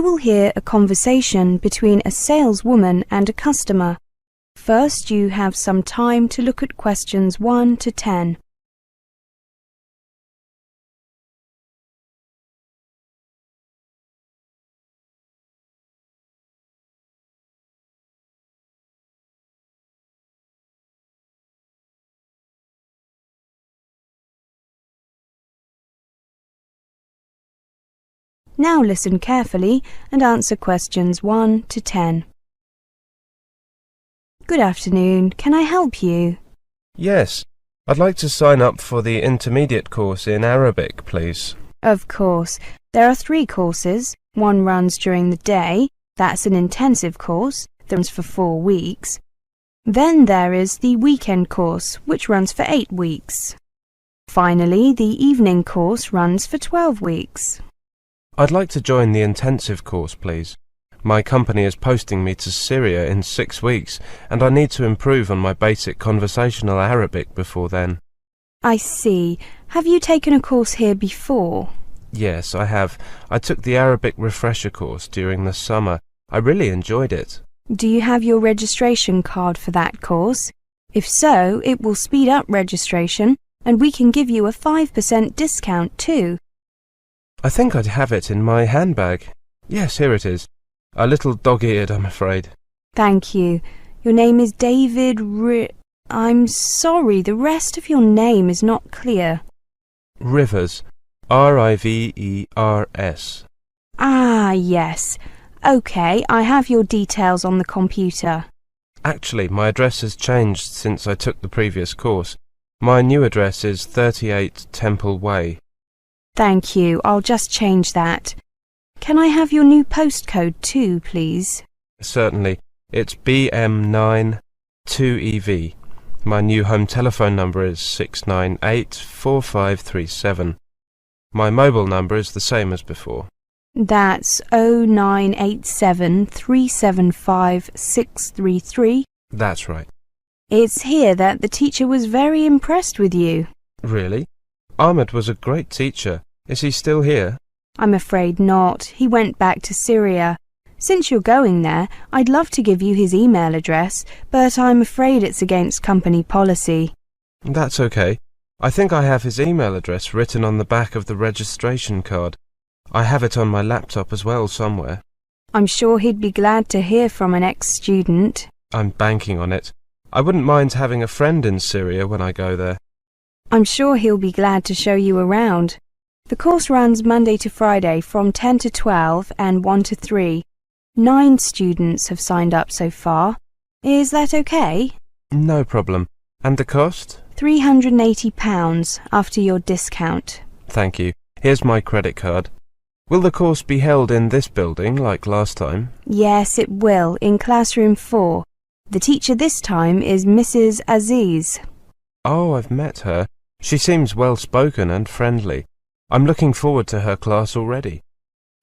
will hear a conversation between a saleswoman and a customer. First, you have some time to look at questions 1 to 10. Now listen carefully and answer questions 1 to 10. Good afternoon. Can I help you? Yes, I'd like to sign up for the intermediate course in Arabic, please. Of course. There are 3 courses. One runs during the day. That's an intensive course that runs for 4 weeks. Then there is the weekend course, which runs for 8 weeks. Finally, the evening course runs for 12 weeks. I'd like to join the intensive course, please. My company is posting me to Syria in 6 weeks, and I need to improve on my basic conversational Arabic before then. I see. Have you taken a course here before? Yes, I have. I took the Arabic refresher course during the summer. I really enjoyed it. Do you have your registration card for that course? If so, it will speed up registration, and we can give you a 5% discount too. I think I'd have it in my handbag. Yes, here it is. A little dog-eared, I'm afraid. Thank you. Your name is David I'm sorry, the rest of your name is not clear. Rivers. Rivers. Ah, yes. OK, I have your details on the computer. Actually, my address has changed since I took the previous course. My new address is 38 Temple Way. Thank you. I'll just change that. Can I have your new postcode too, please? Certainly. It's BM9 2EV. My new home telephone number is 698-4537. My mobile number is the same as before. That's 0987 375 633. That's right. It's here that the teacher was very impressed with you. Really? Ahmed was a great teacher. Is he still here? I'm afraid not. He went back to Syria. Since you're going there, I'd love to give you his email address, but I'm afraid it's against company policy. That's okay. I think I have his email address written on the back of the registration card. I have it on my laptop as well somewhere. I'm sure he'd be glad to hear from an ex-student. I'm banking on it. I wouldn't mind having a friend in Syria when I go there. I'm sure he'll be glad to show you around. The course runs Monday to Friday from 10 to 12 and 1 to 3. 9 students have signed up so far. Is that okay? No problem. And the cost? £380 after your discount. Thank you. Here's my credit card. Will the course be held in this building like last time? Yes, it will, in classroom 4. The teacher this time is Mrs. Aziz. Oh, I've met her. She seems well-spoken and friendly. I'm looking forward to her class already.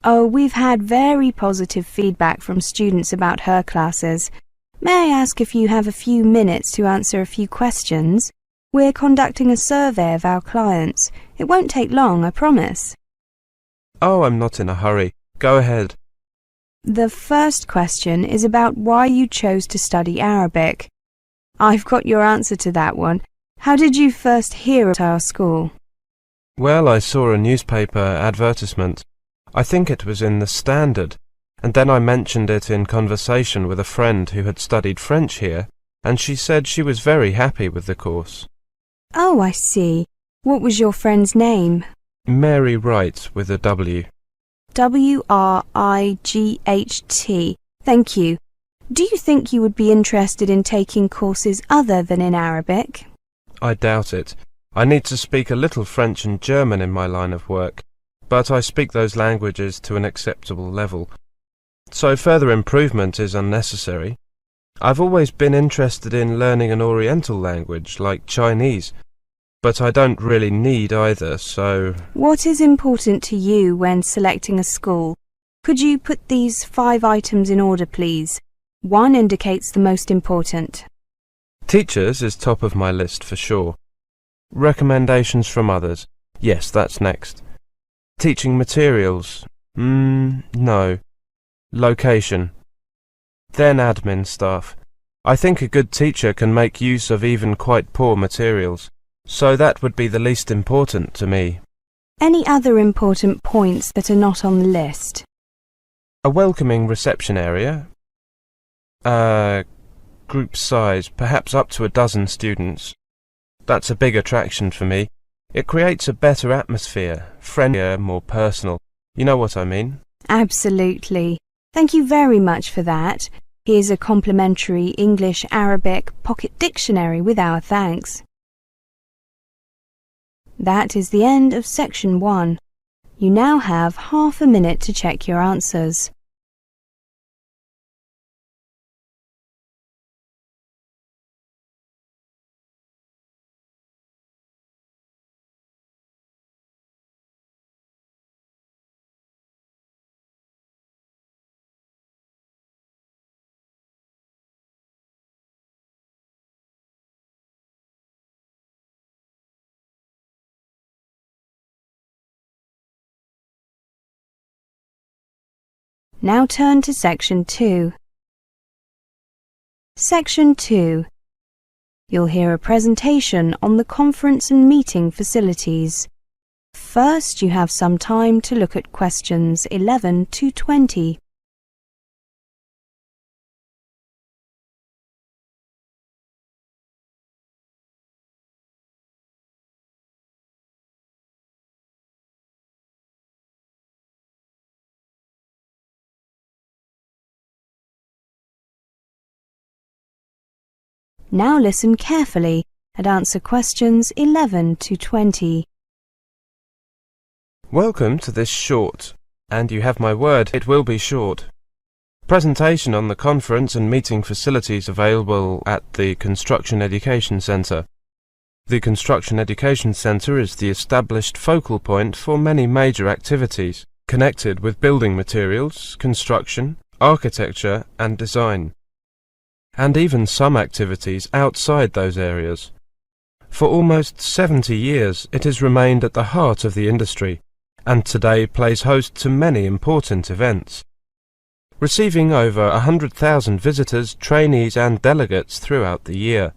Oh, we've had very positive feedback from students about her classes. May I ask if you have a few minutes to answer a few questions? We're conducting a survey of our clients. It won't take long, I promise. Oh, I'm not in a hurry. Go ahead. The first question is about why you chose to study Arabic. I've got your answer to that one. How did you first hear about our school? Well, I saw a newspaper advertisement. I think it was in the Standard, and then I mentioned it in conversation with a friend who had studied French here, and she said she was very happy with the course. Oh, I see. What was your friend's name? Mary Wright with a W. Wright. Thank you. Do you think you would be interested in taking courses other than in Arabic? I doubt it. I need to speak a little French and German in my line of work, but I speak those languages to an acceptable level. So further improvement is unnecessary. I've always been interested in learning an Oriental language, like Chinese, but I don't really need either, so... What is important to you when selecting a school? Could you put these 5 items in order, please? 1 indicates the most important. Teachers is top of my list for sure. Recommendations from others. Yes, that's next. Teaching materials. No. Location. Then admin staff. I think a good teacher can make use of even quite poor materials, so that would be the least important to me. Any other important points that are not on the list? A welcoming reception area. Group size, perhaps up to 12 students. That's a big attraction for me. It creates a better atmosphere, friendlier, more personal. You know what I mean? Absolutely. Thank you very much for that. Here's a complimentary English-Arabic pocket dictionary with our thanks. That is the end of section 1. You now have half a minute to check your answers. Now turn to section 2. Section 2. You'll hear a presentation on the conference and meeting facilities. First, you have some time to look at questions 11 to 20. Now listen carefully and answer questions 11 to 20. Welcome to this short, and you have my word, it will be short, presentation on the conference and meeting facilities available at the Construction Education Centre. The Construction Education Centre is the established focal point for many major activities connected with building materials, construction, architecture and design, and even some activities outside those areas. For almost 70 years it has remained at the heart of the industry, and today plays host to many important events, receiving over 100,000 visitors, trainees and delegates throughout the year.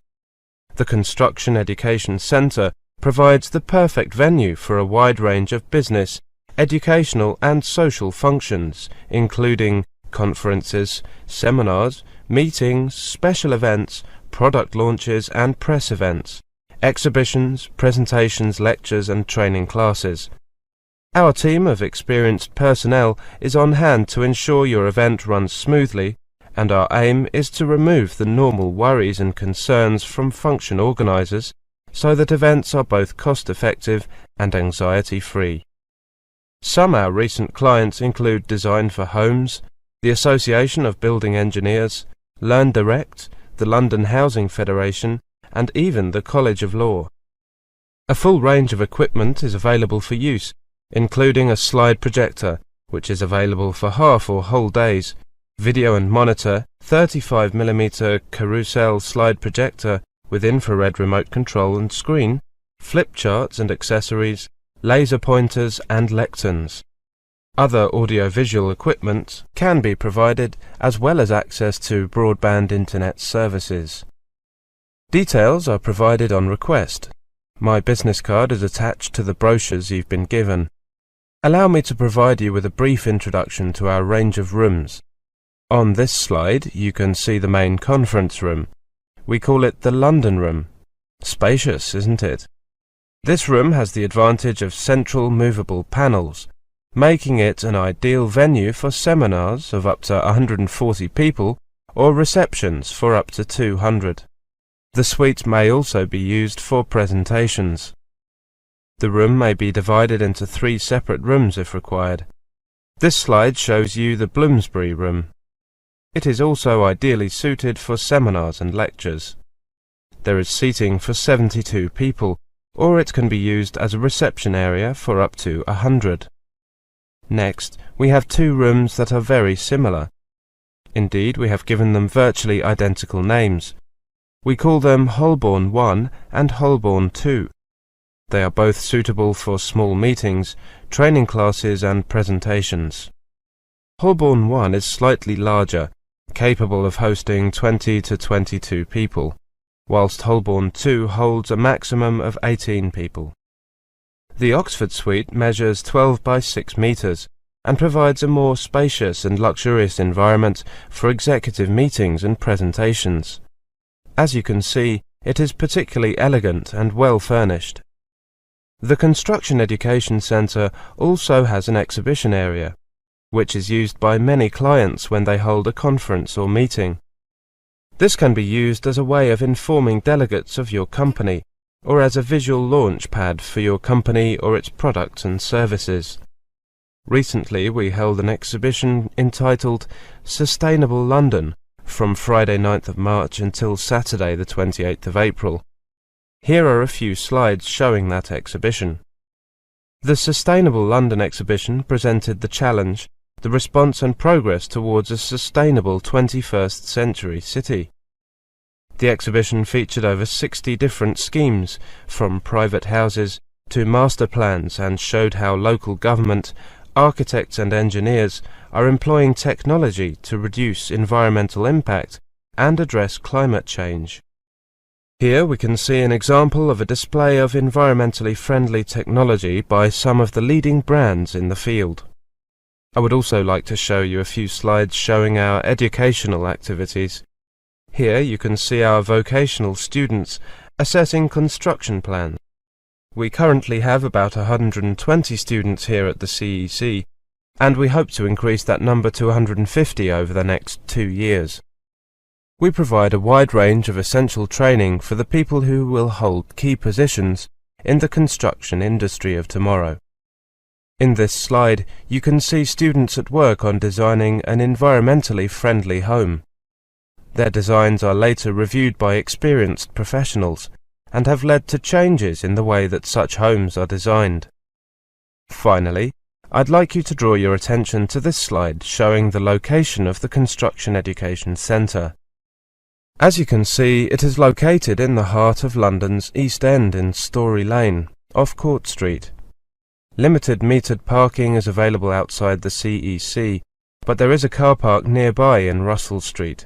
The Construction Education Centre provides the perfect venue for a wide range of business, educational and social functions, including conferences, seminars, meetings, special events, product launches and press events, exhibitions, presentations, lectures and training classes. Our team of experienced personnel is on hand to ensure your event runs smoothly, and our aim is to remove the normal worries and concerns from function organisers so that events are both cost-effective and anxiety-free. Some our recent clients include Design for Homes, the Association of Building Engineers, Learn Direct, the London Housing Federation, and even the College of Law. A full range of equipment is available for use, including a slide projector, which is available for half or whole days, video and monitor, 35mm carousel slide projector with infrared remote control and screen, flip charts and accessories, laser pointers and lecterns. Other audiovisual equipment can be provided, as well as access to broadband internet services. Details are provided on request. My business card is attached to the brochures you've been given. Allow me to provide you with a brief introduction to our range of rooms. On this slide you can see the main conference room. We call it the London Room. Spacious, isn't it? This room has the advantage of central movable panels, making it an ideal venue for seminars of up to 140 people or receptions for up to 200. The suite may also be used for presentations. The room may be divided into 3 separate rooms if required. This slide shows you the Bloomsbury room. It is also ideally suited for seminars and lectures. There is seating for 72 people, or it can be used as a reception area for up to 100. Next, we have 2 rooms that are very similar. Indeed, we have given them virtually identical names. We call them Holborn 1 and Holborn 2. They are both suitable for small meetings, training classes and presentations. Holborn 1 is slightly larger, capable of hosting 20 to 22 people, whilst Holborn 2 holds a maximum of 18 people. The Oxford Suite measures 12 by 6 metres and provides a more spacious and luxurious environment for executive meetings and presentations. As you can see, it is particularly elegant and well furnished. The Construction Education Centre also has an exhibition area, which is used by many clients when they hold a conference or meeting. This can be used as a way of informing delegates of your company, or as a visual launch pad for your company or its products and services. Recently we held an exhibition entitled Sustainable London from Friday 9th of March until Saturday the 28th of April. Here are a few slides showing that exhibition. The Sustainable London exhibition presented the challenge, the response and progress towards a sustainable 21st century city. The exhibition featured over 60 different schemes, from private houses to master plans, and showed how local government, architects and engineers are employing technology to reduce environmental impact and address climate change. Here we can see an example of a display of environmentally friendly technology by some of the leading brands in the field. I would also like to show you a few slides showing our educational activities. Here you can see our vocational students assessing construction plans. We currently have about 120 students here at the CEC, and we hope to increase that number to 150 over the next 2 years. We provide a wide range of essential training for the people who will hold key positions in the construction industry of tomorrow. In this slide, you can see students at work on designing an environmentally friendly home. Their designs are later reviewed by experienced professionals and have led to changes in the way that such homes are designed. Finally, I'd like you to draw your attention to this slide showing the location of the Construction Education Centre. As you can see, it is located in the heart of London's East End in Story Lane, off Court Street. Limited metered parking is available outside the CEC, but there is a car park nearby in Russell Street.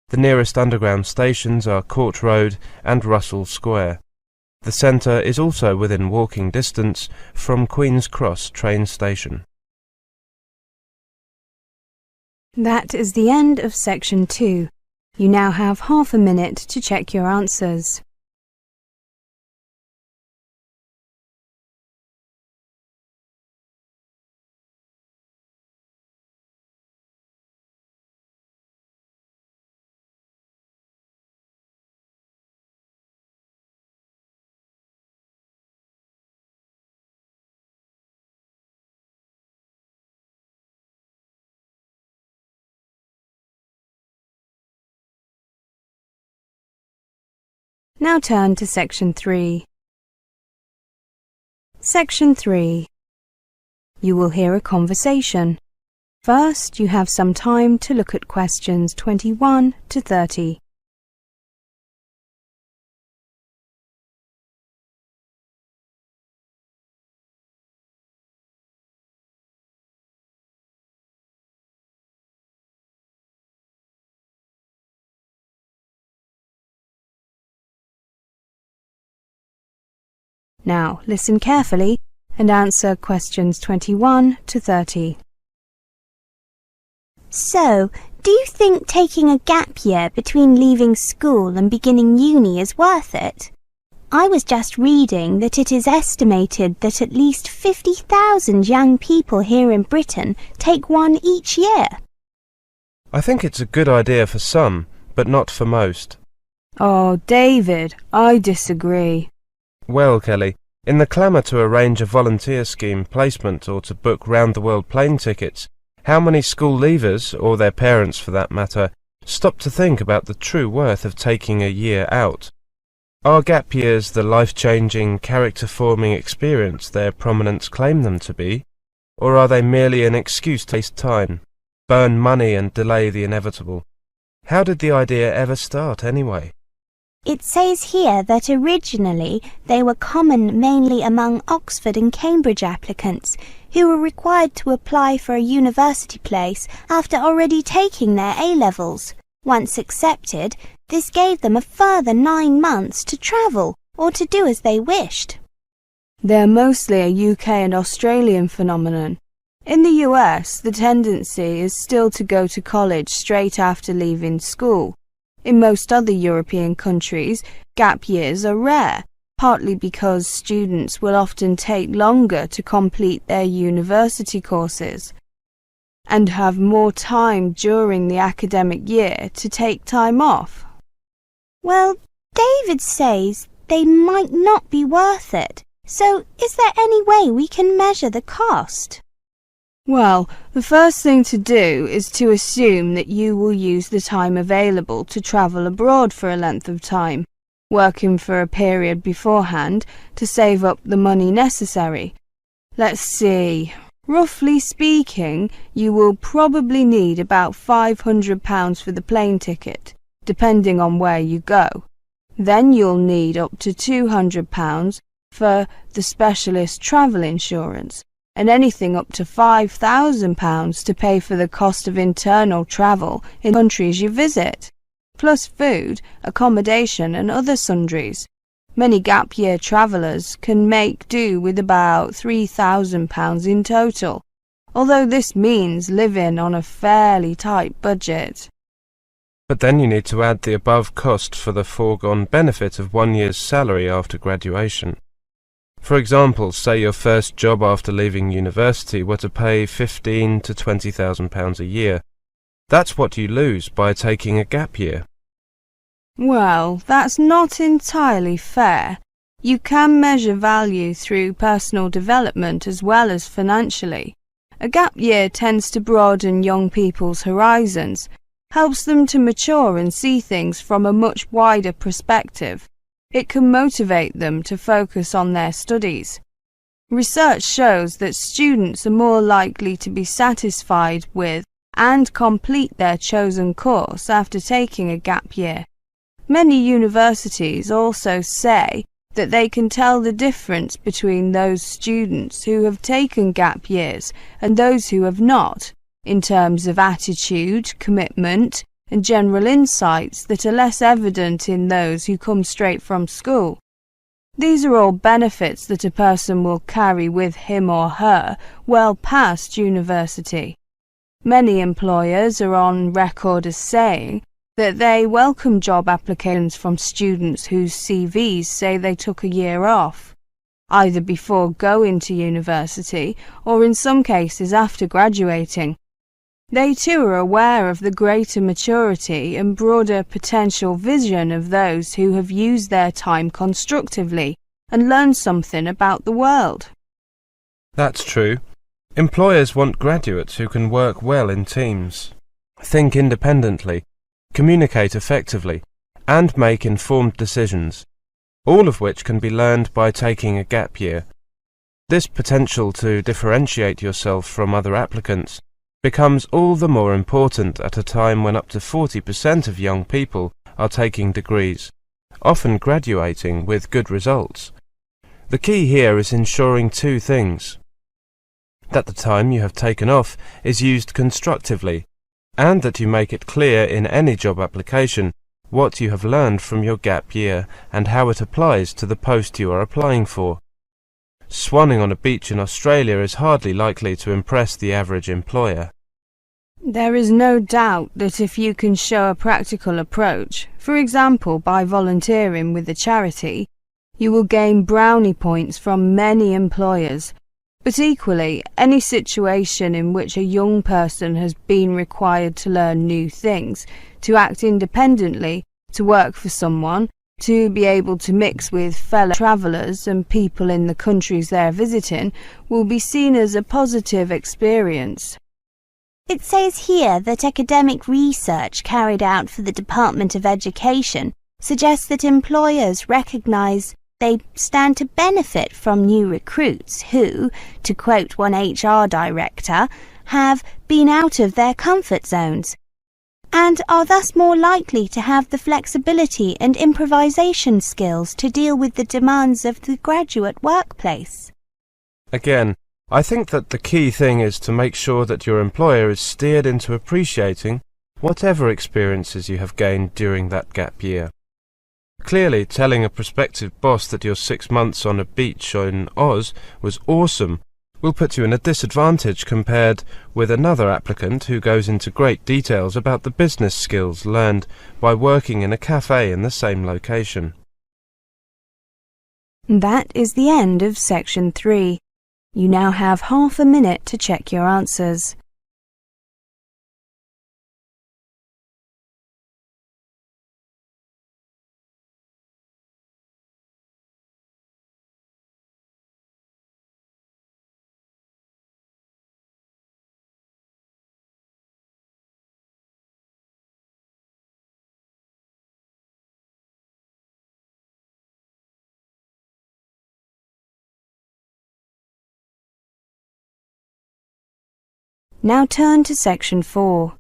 The nearest underground stations are Court Road and Russell Square. The centre is also within walking distance from Queen's Cross train station. That is the end of section 2. You now have half a minute to check your answers. Now turn to section 3. Section 3. You will hear a conversation. First, you have some time to look at questions 21 to 30. Now, listen carefully and answer questions 21 to 30. So, do you think taking a gap year between leaving school and beginning uni is worth it? I was just reading that it is estimated that at least 50,000 young people here in Britain take one each year. I think it's a good idea for some, but not for most. Oh, David, I disagree. Well, Kelly, in the clamour to arrange a volunteer scheme placement or to book round-the-world plane tickets, how many school leavers, or their parents for that matter, stop to think about the true worth of taking a year out? Are gap years the life-changing, character-forming experience their prominents claim them to be, or are they merely an excuse to waste time, burn money and delay the inevitable? How did the idea ever start, anyway? It says here that originally they were common mainly among Oxford and Cambridge applicants who were required to apply for a university place after already taking their A-levels. Once accepted, this gave them a further 9 months to travel or to do as they wished. They're mostly a UK and Australian phenomenon. In the US, the tendency is still to go to college straight after leaving school. In most other European countries, gap years are rare, partly because students will often take longer to complete their university courses and have more time during the academic year to take time off. Well, David says they might not be worth it. So, is there any way we can measure the cost? Well, the first thing to do is to assume that you will use the time available to travel abroad for a length of time, working for a period beforehand to save up the money necessary. Let's see. Roughly speaking, you will probably need about £500 for the plane ticket, depending on where you go. Then you'll need up to £200 for the specialist travel insurance, and anything up to £5,000 to pay for the cost of internal travel in countries you visit, plus food, accommodation and other sundries. Many gap year travellers can make do with about £3,000 in total, although this means living on a fairly tight budget. But then you need to add the above cost for the foregone benefit of 1 year's salary after graduation. For example, say your first job after leaving university were to pay £15,000 to £20,000 a year. That's what you lose by taking a gap year. Well, that's not entirely fair. You can measure value through personal development as well as financially. A gap year tends to broaden young people's horizons, helps them to mature and see things from a much wider perspective. It can motivate them to focus on their studies. Research shows that students are more likely to be satisfied with and complete their chosen course after taking a gap year. Many universities also say that they can tell the difference between those students who have taken gap years and those who have not, in terms of attitude, commitment, and general insights that are less evident in those who come straight from school. These are all benefits that a person will carry with him or her well past university. Many employers are on record as saying that they welcome job applications from students whose CVs say they took a year off, either before going to university or in some cases after graduating. They too are aware of the greater maturity and broader potential vision of those who have used their time constructively and learned something about the world. That's true. Employers want graduates who can work well in teams, think independently, communicate effectively, and make informed decisions, all of which can be learned by taking a gap year. This potential to differentiate yourself from other applicants becomes all the more important at a time when up to 40% of young people are taking degrees, often graduating with good results. The key here is ensuring two things: that the time you have taken off is used constructively, and that you make it clear in any job application what you have learned from your gap year and how it applies to the post you are applying for. Swanning on a beach in Australia is hardly likely to impress the average employer. There is no doubt that if you can show a practical approach, for example by volunteering with a charity, you will gain brownie points from many employers. But equally, any situation in which a young person has been required to learn new things, to act independently, to work for someone, to be able to mix with fellow travellers and people in the countries they're visiting, will be seen as a positive experience. It says here that academic research carried out for the Department of Education suggests that employers recognise they stand to benefit from new recruits who, to quote one HR director, have been out of their comfort zones. and are thus more likely to have the flexibility and improvisation skills to deal with the demands of the graduate workplace. Again, I think that the key thing is to make sure that your employer is steered into appreciating whatever experiences you have gained during that gap year. Clearly, telling a prospective boss that your 6 months on a beach in Oz was awesome will put you in a disadvantage compared with another applicant who goes into great details about the business skills learned by working in a cafe in the same location. That is the end of section 3. You now have half a minute to check your answers. Now turn to section 4.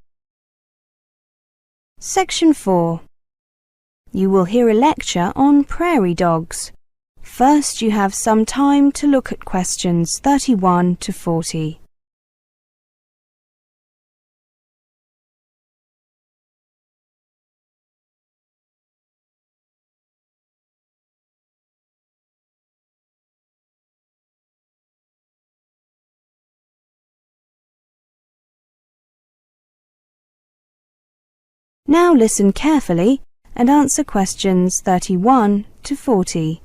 Section 4. You will hear a lecture on prairie dogs. First, you have some time to look at questions 31 to 40. Now listen carefully and answer questions 31 to 40.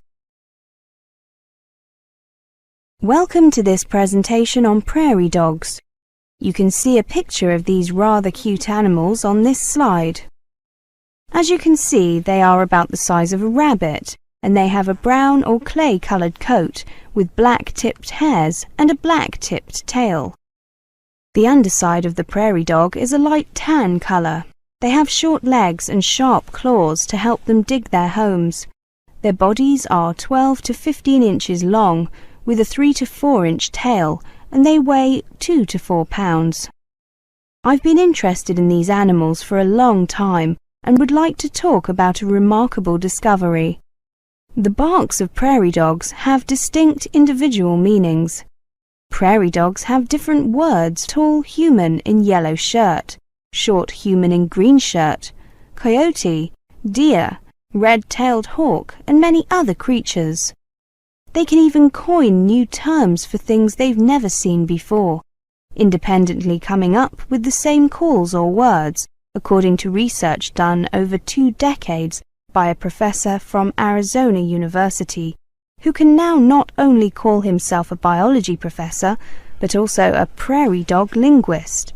Welcome to this presentation on prairie dogs. You can see a picture of these rather cute animals on this slide. As you can see, they are about the size of a rabbit, and they have a brown or clay-coloured coat with black-tipped hairs and a black-tipped tail. The underside of the prairie dog is a light tan colour. They have short legs and sharp claws to help them dig their homes. Their bodies are 12 to 15 inches long, with a 3 to 4 inch tail, and they weigh 2 to 4 pounds. I've been interested in these animals for a long time and would like to talk about a remarkable discovery. The barks of prairie dogs have distinct individual meanings. Prairie dogs have different words: tall human in yellow shirt, short human in green shirt, coyote, deer, red-tailed hawk, and many other creatures. They can even coin new terms for things they've never seen before, independently coming up with the same calls or words, according to research done over 2 decades by a professor from Arizona University, who can now not only call himself a biology professor, but also a prairie dog linguist.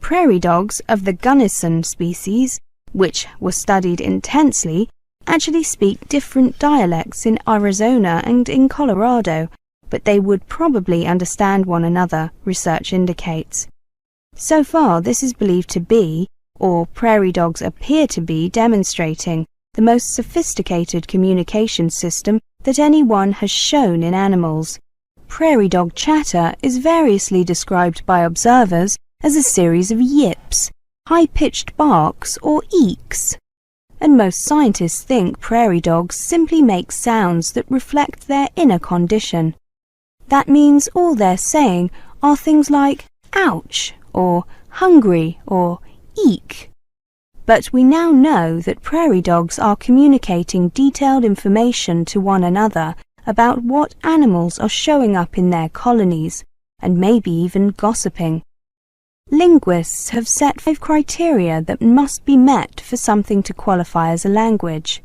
Prairie dogs of the Gunnison species, which were studied intensely, actually speak different dialects in Arizona and in Colorado, but they would probably understand one another, research indicates. So far, this is believed to be, or prairie dogs appear to be, demonstrating the most sophisticated communication system that anyone has shown in animals. Prairie dog chatter is variously described by observers as a series of yips, high-pitched barks, or eeks. And most scientists think prairie dogs simply make sounds that reflect their inner condition. That means all they're saying are things like ouch, or hungry, or eek. But we now know that prairie dogs are communicating detailed information to one another about what animals are showing up in their colonies, and maybe even gossiping. Linguists have set 5 criteria that must be met for something to qualify as a language.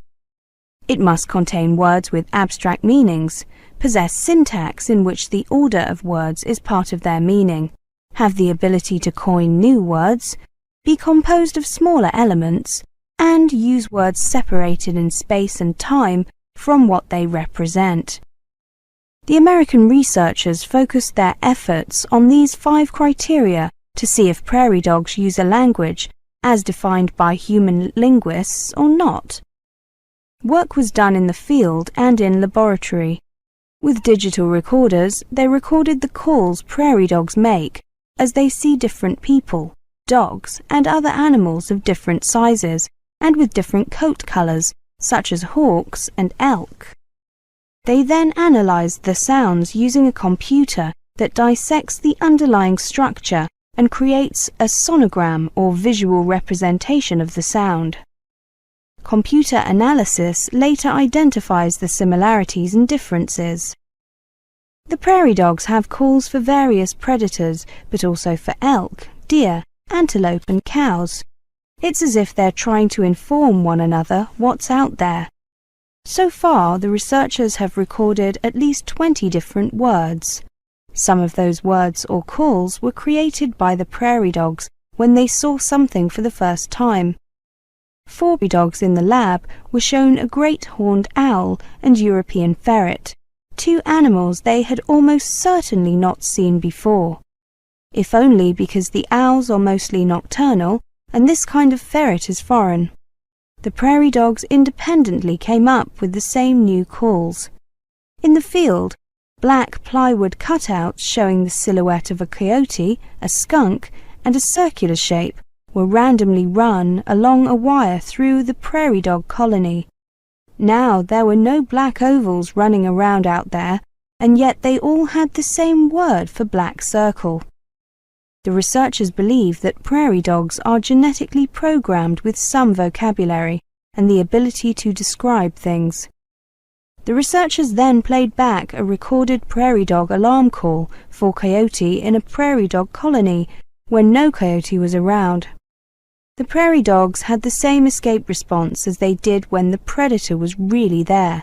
It must contain words with abstract meanings, possess syntax in which the order of words is part of their meaning, have the ability to coin new words, be composed of smaller elements, and use words separated in space and time from what they represent. The American researchers focused their efforts on these 5 criteria to see if prairie dogs use a language as defined by human linguists or not. Work was done in the field and in laboratory. With digital recorders, they recorded the calls prairie dogs make as they see different people, dogs and other animals of different sizes and with different coat colours, such as hawks and elk. They then analysed the sounds using a computer that dissects the underlying structure and creates a sonogram or visual representation of the sound. Computer analysis later identifies the similarities and differences. The prairie dogs have calls for various predators, but also for elk, deer, antelope and cows. It's as if they're trying to inform one another what's out there. So far, the researchers have recorded at least 20 different words. Some of those words or calls were created by the prairie dogs when they saw something for the first time. 4 prairie dogs in the lab were shown a great horned owl and European ferret, 2 animals they had almost certainly not seen before, if only because the owls are mostly nocturnal and this kind of ferret is foreign. The prairie dogs independently came up with the same new calls. In the field, black plywood cutouts showing the silhouette of a coyote, a skunk, and a circular shape were randomly run along a wire through the prairie dog colony. Now there were no black ovals running around out there, and yet they all had the same word for black circle. The researchers believe that prairie dogs are genetically programmed with some vocabulary and the ability to describe things. The researchers then played back a recorded prairie dog alarm call for coyote in a prairie dog colony when no coyote was around. The prairie dogs had the same escape response as they did when the predator was really there.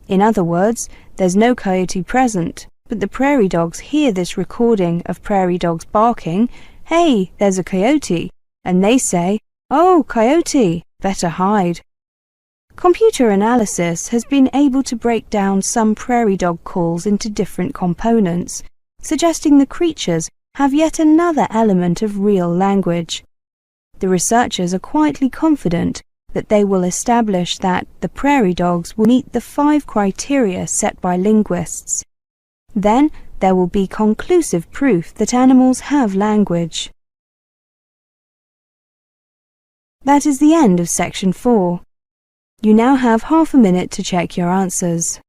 In other words, there's no coyote present, but the prairie dogs hear this recording of prairie dogs barking, "Hey, there's a coyote," and they say, "Oh, coyote, better hide." Computer analysis has been able to break down some prairie dog calls into different components, suggesting the creatures have yet another element of real language. The researchers are quietly confident that they will establish that the prairie dogs will meet the 5 criteria set by linguists. Then there will be conclusive proof that animals have language. That is the end of section 4. You now have half a minute to check your answers.